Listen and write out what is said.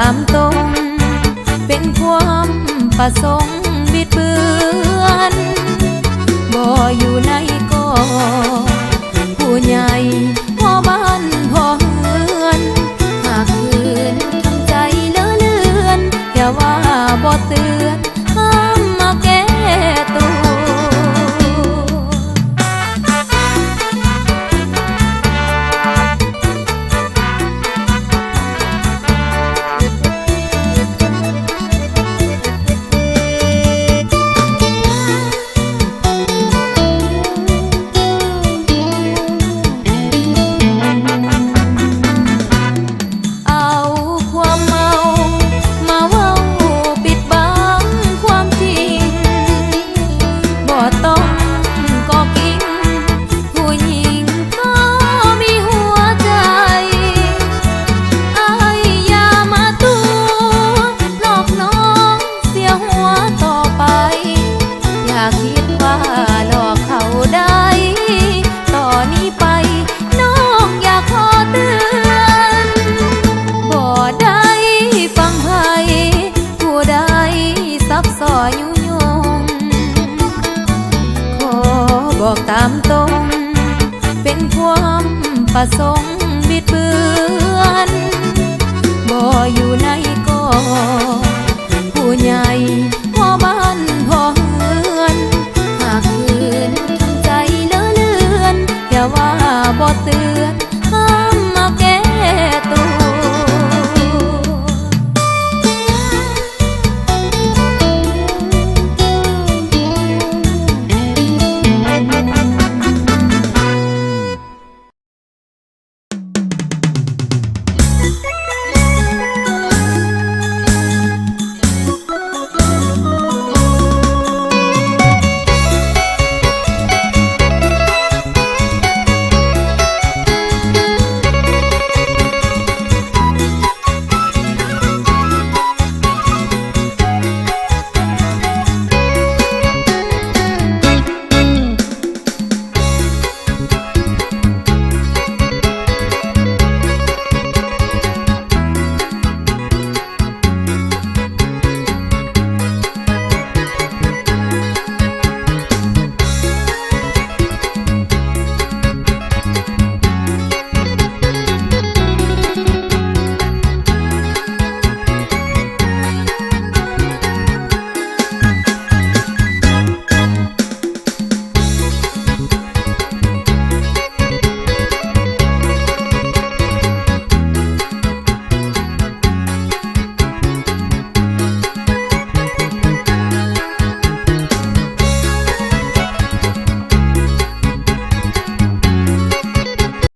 ามตรงเป็นความประสงค์บิดเบือนบ่อยู่ในก็ผู้ใหญ่พ่อบ้านพ่อเฮือนหากคืนทำใจเลอะเลือนอย่าว่าบ่เตือนห้ามมาแก้ตัวคิดว่าหลอกเขาได้ต่อนนี้ไปน้องอยากขอเตือนบ่ได้ฟังไผผู้ใดซับซ้อนยุยงขอบอกตามตรงเป็นความประสงค์บิดเบือนบ่อยู่ในก็ผู้ใหญ่